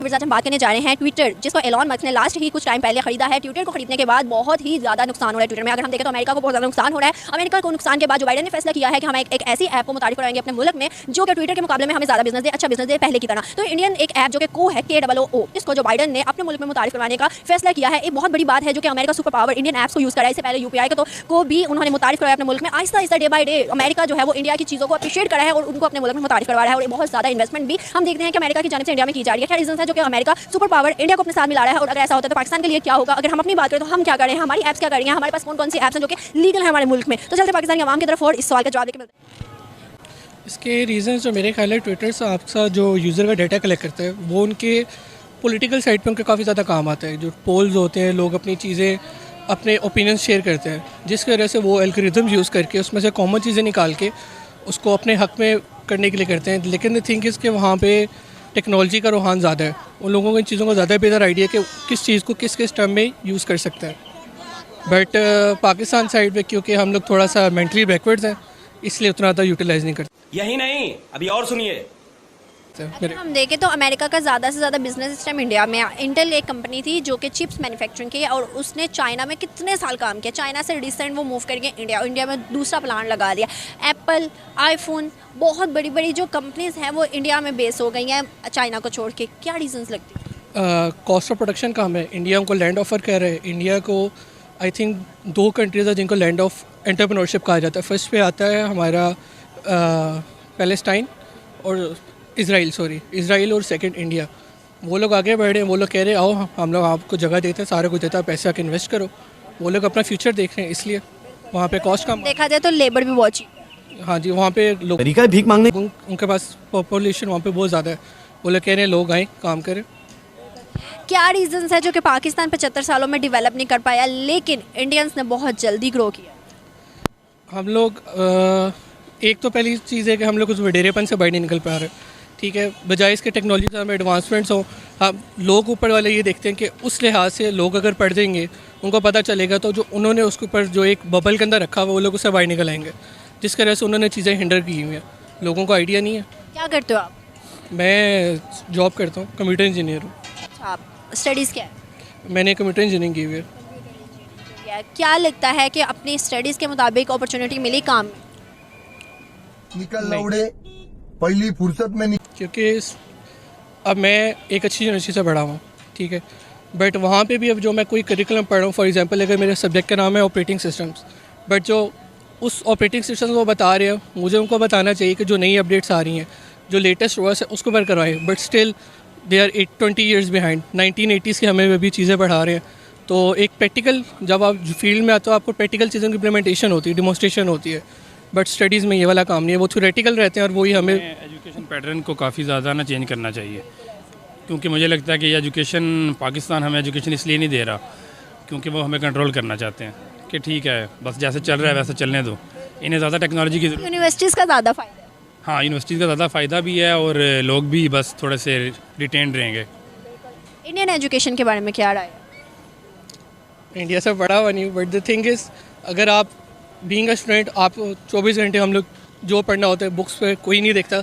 आज हम बात करने जा रहे हैं ट्विटर, जिसको एलॉन मस्क ने लास्ट ही कुछ टाइम पहले खरीदा है। ट्विटर को खरीदने के बाद बहुत ही ज़्यादा नुकसान हो रहा है ट्विटर में। अगर हम देखें तो अमेरिका को बहुत ज़्यादा नुकसान हो रहा है। अमेरिका को नुकसान के बाद जो बाइडन ने फैसला किया है कि हम एक ऐसी ऐप को मुतारिफ कराएंगे अपने मुल्क में जो कि ट्विटर के मुकाबले में हमें ज़्यादा बिजनेस दे, अच्छा बिजनेस दे पहले की तरह। तो इंडियन एक ऐप जो कि को है KOO, इसको जो बाइडन ने अपने मुल्क में मुतारिफ करवाने का फैसला किया है, एक बहुत बड़ी बात है जो कि America super power Indian apps को यूज़ करा। इससे पहले UPI को भी उन्होंने मुतारिफ कराया अपने मुल्क में। Aahista Aahista day by day America जो है वो इंडिया की चीज़ों को अप्रिशिएट करा है और उनको अपने मुल्क में मुतारिफ करवा रहा है। और बहुत ज़्यादा इन्वेस्टमेंट भी हम देखते हैं कि अमेरिका की जानिब से इंडिया में की जा रही है। क्या रीजन है जो कि अमेरिका सुपर पावर इंडिया को अपने साथ मिला रहा है? और अगर ऐसा होता है तो पाकिस्तान के लिए क्या होगा? अगर हम अपनी बात करें तो हम क्या करें, हमारी ऐप्स क्या करेंगे, हमारे पास कौन कौन सी ऐप्स हैं जो कि लीगल है हमारे मुल्क में? तो चलते पाकिस्तान की आवाम की तरफ और इस सवाल का जवाब देकर मिलते हैं। इसके रीज़न जो मेरे ख्याल है, ट्विटर से आपका जो यूज़र का डाटा कलेक्ट करता है वो उनके पॉलिटिकल साइड पे उनके काफ़ी ज़्यादा काम आता है। जो पोल्स होते हैं, लोग अपनी चीज़ें, अपने ओपिनियंस शेयर करते हैं, जिसकी वजह से वो एल्गोरिथम यूज़ करके उसमें से कॉमन चीज़ें निकाल के उसको अपने हक़ में करने के लिए करते हैं। लेकिन द थिंग इज़ कि वहाँ पे टेक्नोलॉजी का रुझान ज़्यादा है। उन लोगों को इन चीज़ों का ज़्यादा बेहतर आइडिया कि किस चीज़ को किस किस टर्म में यूज़ कर सकते हैं। बट पाकिस्तान साइड पे क्योंकि हम लोग थोड़ा सा मेंटली बैकवर्ड्स हैं, इसलिए उतना ज़्यादा यूटिलाइज़ नहीं करते। यही नहीं, अभी और सुनिए। अगर हम देखें तो अमेरिका का ज़्यादा से ज़्यादा बिजनेस सिस्टम इंडिया में। इंटेल एक कंपनी थी जो कि चिप्स मैन्युफैक्चरिंग की है और उसने चाइना में कितने साल काम किया। चाइना से रिसेंट वो मूव करके इंडिया में दूसरा प्लांट लगा दिया। एप्पल, आईफोन, बहुत बड़ी बड़ी जो कंपनीज हैं वो इंडिया में बेस हो गई हैं चाइना को छोड़ के। क्या रीजंस लगती है? कॉस्ट ऑफ प्रोडक्शन कम है। इंडिया को लैंड ऑफर कर रहे हैं। इंडिया को आई थिंक 2 कंट्रीज़ है जिनको लैंड ऑफ एंटरप्रेन्योरशिप कहा जाता है। फर्स्ट पे आता है हमारा पैलेस्टाइन और इज़राइल और सेकंड इंडिया। वो लोग आगे बढ़ रहे हैं। वो लोग कह रहे हैं आओ हम लोग आपको जगह देते हैं, सारा कुछ देता है, पैसे आके इन्वेस्ट करो। वो लोग अपना फ्यूचर देख रहे हैं, इसलिए वहाँ पे कॉस्ट कम देखा जाए तो लेबर भी बहुत चीप। हाँ जी, वहाँ पे लोग तरीका है भीख मांगने। उनके पास पॉपुलेशन वहाँ पे बहुत ज़्यादा है। वो लोग कह रहे हैं लोग आएँ काम करें। क्या रीजंस है जो कि पाकिस्तान 75 सालों में डेवलप नहीं कर पाया लेकिन इंडियंस ने बहुत जल्दी ग्रो किया? हम लोग एक तो पहली चीज़ है कि हम लोग उस वडेरेपन से बाहर नहीं निकल पा रहे। ठीक है, बजाय इसके टेक्नोलॉजी में एडवांसमेंट्स हों, हम लोग ऊपर वाले ये देखते हैं कि उस लिहाज से लोग अगर पढ़ देंगे, उनको पता चलेगा तो जो उन्होंने उसके ऊपर जो एक बबल के अंदर रखा हुआ वो लोग उससे बाहर निकल आएंगे, जिस वजह से उन्होंने चीज़ें हिंडर की हुई हैं। लोगों को आइडिया नहीं है। क्या करते हो आप? मैं जॉब करता हूँ, कंप्यूटर इंजीनियर हूँ। अच्छा, स्टडीज़ क्या है? मैंने कंप्यूटर इंजीनियरिंग की हुई है। क्या लगता है कि अपनी स्टडीज़ के मुताबिक अपॉर्चुनिटी मिली काम में? निकल लौड़े पहली फुर्सत में क्योंकि अब मैं एक अच्छी यूनिवर्सिटी से पढ़ा हूँ, ठीक है, बट वहाँ पे भी अब जो मैं कोई करिकुलम पढ़ रहा हूँ, फॉर एग्जांपल अगर मेरे सब्जेक्ट का नाम है ऑपरेटिंग सिस्टम्स, बट जो उस ऑपरेटिंग सिस्टम्स को बता रहे हैं, मुझे उनको बताना चाहिए कि जो नई अपडेट्स आ रही हैं, जो लेटेस्ट हुआ है उसको पर करवाएं। But still they are 20 years behind. 1980s की हमें भी चीज़ें पढ़ा रहे हैं। तो एक प्रैक्टिकल, जब आप फील्ड में आते हो आपको प्रैक्टिकल चीज़ों की इम्प्लीमेंटेशन होती है, डिमॉन्स्ट्रेशन होती है। बट स्टडीज़ में ये वाला काम नहीं है, वो थ्योरेटिकल रहते हैं और वही हमें एजुकेशन पैटर्न को काफ़ी ज़्यादा ना चेंज करना चाहिए। क्योंकि मुझे लगता है कि एजुकेशन, पाकिस्तान हमें एजुकेशन इसलिए नहीं दे रहा क्योंकि वो हमें कंट्रोल करना चाहते हैं कि ठीक है बस जैसे चल रहा है वैसे चलने दो, इन्हें ज़्यादा टेक्नोलॉजी की जरूरत। यूनिवर्सिटीज़ का ज़्यादा फ़ायदा है। हाँ, यूनिवर्सिटीज़ का ज़्यादा फ़ायदा भी है और लोग भी बस थोड़े से रिटेन रहेंगे। इंडियन एजुकेशन के बारे में क्या राय है? इंडिया से पढ़ा हुआ नहीं, बट द थिंग इज़ अगर आप बीइंग अ स्टूडेंट, आप 24 घंटे हम लोग जो पढ़ना होता है बुक्स पे कोई नहीं देखता।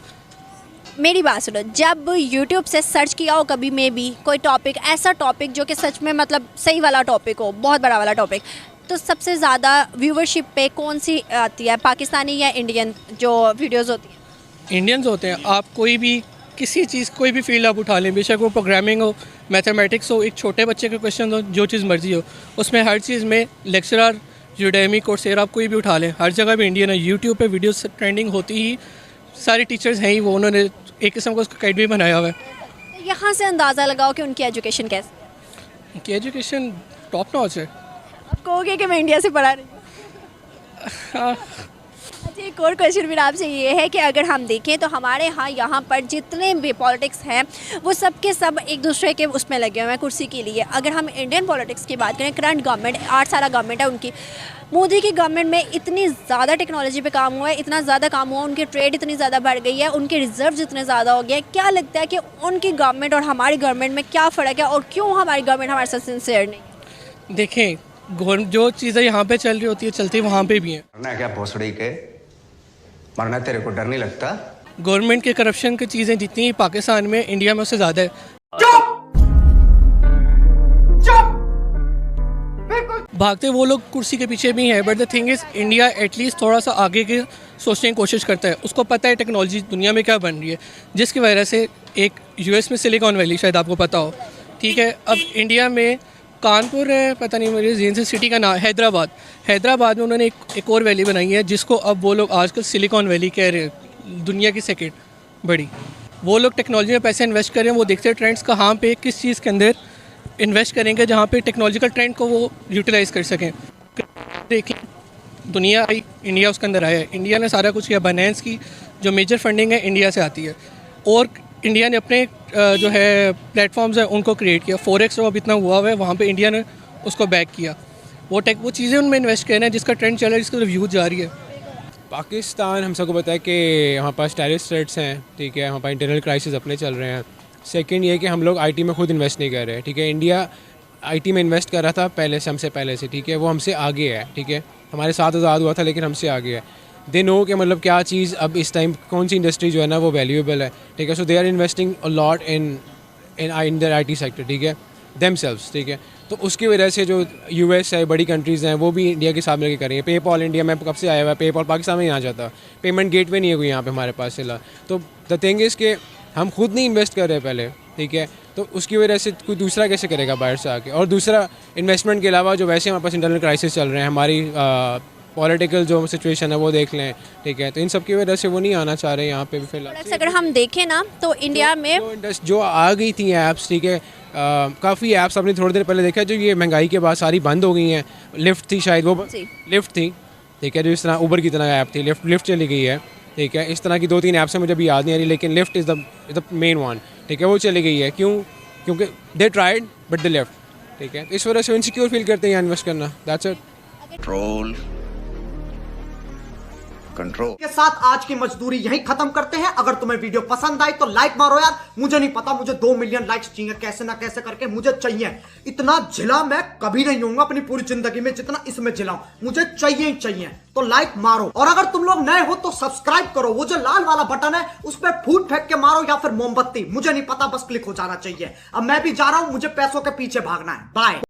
मेरी बात सुनो, जब YouTube से सर्च किया हो कभी में भी कोई टॉपिक, ऐसा टॉपिक जो कि सच में मतलब सही वाला टॉपिक हो, बहुत बड़ा वाला टॉपिक, तो सबसे ज़्यादा व्यूवरशिप पे कौन सी आती है, पाकिस्तानी या इंडियन जो वीडियोज़ होती हैं? इंडियंस होते हैं। आप कोई भी किसी चीज़, कोई भी फील्ड आप उठा लें, बेशक वो प्रोग्रामिंग हो, मैथमेटिक्स हो, एक छोटे बच्चे के क्वेश्चन हो, जो चीज़ मर्जी हो, उसमें हर चीज़ में लेक्चरर, यूडेमी, कोर्सेरा, आप कोई भी उठा लें, हर जगह पे इंडियन है। यूट्यूब पे वीडियोस ट्रेंडिंग होती ही, सारे टीचर्स हैं ही वो, उन्होंने एक किस्म का उसका गाइड भी बनाया हुआ है। तो यहाँ से अंदाज़ा लगाओ कि उनकी एजुकेशन कैसी है? उनकी एजुकेशन टॉप नॉच है। आप कहोगे कि मैं इंडिया से पढ़ा रही हूँ। अच्छा, एक और क्वेश्चन मेरा आपसे ये है कि अगर हम देखें तो हमारे यहाँ पर जितने भी पॉलिटिक्स हैं वो सब के सब एक दूसरे के उसमें लगे हुए हैं कुर्सी के लिए। अगर हम इंडियन पॉलिटिक्स की बात करें, करंट गवर्नमेंट 8 साल गवर्नमेंट है उनकी, मोदी की गवर्नमेंट में इतनी ज़्यादा टेक्नोलॉजी पे काम हुआ है, इतना ज़्यादा काम हुआ, उनकी ट्रेड इतनी ज़्यादा बढ़ गई है, उनके रिजर्व्स इतने ज़्यादा हो गए हैं। क्या लगता है कि उनकी गवर्नमेंट और हमारी गवर्नमेंट में क्या फ़र्क है और क्यों हमारी गवर्नमेंट हमारे साथ सिंसियर नहीं? देखें, जो चीज़ें यहाँ पे चल रही होती है चलती वहाँ पे भी हैं। मरना क्या भोसड़ी के, मरना तेरे को डर नहीं लगता? गवर्नमेंट के करप्शन की चीज़ें जितनी पाकिस्तान में, इंडिया में उससे ज़्यादा है। भागते वो लोग कुर्सी के पीछे भी हैं, but the thing is India at least थोड़ा सा आगे के सोचने की कोशिश करता है। उसको पता है टेक्नोलॉजी दुनिया में क्या बन रही है, जिसकी वजह से एक यूएस में सिलिकॉन वैली शायद आपको पता हो, ठीक है। अब इंडिया में कानपुर है, पता नहीं मेरे जेन से सिटी का नाम, हैदराबाद में उन्होंने एक और वैली बनाई है जिसको अब वो लोग आजकल सिलिकॉन वैली कह रहे हैं, दुनिया की सेकेंड बड़ी। वो लोग टेक्नोलॉजी में पैसे इन्वेस्ट कर रहे हैं, वो देखते हैं ट्रेंड्स कहाँ पे किस चीज़ के अंदर इन्वेस्ट करेंगे जहाँ पे टेक्नोलॉजिकल ट्रेंड को वो यूटिलाइज़ कर सकें। देखिए दुनिया आई, इंडिया उसके अंदर आया है, इंडिया ने सारा कुछ किया। बाइनेंस की जो मेजर फंडिंग है इंडिया से आती है, और इंडिया ने अपने जो है प्लेटफॉर्म्स हैं उनको क्रिएट किया। फॉरेक्स जो अब इतना हुआ है वहाँ पे इंडिया ने उसको बैक किया। वो चीज़ें उनमें इन्वेस्ट करना है जिसका ट्रेंड चल रहा है, जिसका व्यूज जा रही है। पाकिस्तान हम सबको पता है कि हमारे पास टेररिस्ट थ्रेट्स हैं, ठीक है, हमारे पास इंटरनल क्राइसिस अपने चल रहे हैं। सेकंड ये कि हम लोग आईटी में खुद इन्वेस्ट नहीं कर रहे, ठीक है। इंडिया आईटी में इन्वेस्ट कर रहा था पहले से, हमसे पहले से, ठीक है, वो हमसे आगे है, ठीक है। हमारे साथ आज़ाद हुआ था लेकिन हमसे आगे है। दे नो कि मतलब क्या चीज़ अब इस टाइम कौन सी इंडस्ट्री जो है ना वो वैल्यूएबल है, ठीक है। So they are investing a lot in their IT sector, ठीक है, देमसेल्व्स, ठीक है। तो उसकी वजह से जो यूएस है, बड़ी कंट्रीज़ हैं, वो भी इंडिया के साथ मिलकर करेंगे। पेपॉल इंडिया में कब से आया हुआ है, पेपॉल पाकिस्तान में ही आ जाता, पेमेंट गेटवे नहीं है कोई यहाँ पे हमारे पास सिला। तो द थिंग इज़ कि हम खुद नहीं इन्वेस्ट कर रहे पहले, ठीक है, तो उसकी वजह से कोई दूसरा कैसे करेगा बाहर से आके। और दूसरा इन्वेस्टमेंट के अलावा जो वैसे हमारे पास इंटरनल क्राइसिस चल रहे हैं, हमारी पॉलिटिकल जो सिचुएशन है वो देख लें, ठीक है, तो इन सब की वजह से वो नहीं आना चाह रहे यहाँ पे भी फिलहाल। अगर हम देखें ना तो इंडिया में जो आ गई थी ऐप्स, ठीक है, काफ़ी ऐप्स आपने थोड़ी देर पहले देखा जो ये महंगाई के बाद सारी बंद हो गई हैं। लिफ्ट थी शायद, वो लिफ्ट थी, ठीक है, जो इस तरह ऊबर की तरह ऐप थी, लिफ्ट चली गई है, ठीक है। इस तरह की 2-3 ऐप्स हैं मुझे अभी याद नहीं आ रही, लेकिन lift is the main one, ठीक है, वो चली गई है। क्योंकि they tried but they left, ठीक है। इस वजह से इनसिक्योर फील करते हैं इन्वेस्ट करना, दैट्स इट। कंट्रोल के साथ आज की मजदूरी यहीं खत्म करते हैं। अगर तुम्हें वीडियो पसंद आई तो लाइक मारो यार, मुझे नहीं पता, मुझे 2 मिलियन लाइक्स चाहिए, कैसे ना कैसे करके मुझे चाहिए। इतना झिला मैं कभी नहीं होऊंगा अपनी पूरी जिंदगी में जितना इसमें झिलाऊं, मुझे चाहिए ही चाहिए। तो लाइक मारो, और अगर तुम लोग नए हो तो सब्सक्राइब करो। वो जो लाल वाला बटन है उस पर फूट फेंक के मारो या फिर मोमबत्ती, मुझे नहीं पता, बस क्लिक हो जाना चाहिए। अब मैं भी जा रहा हूं, मुझे पैसों के पीछे भागना है। बाय।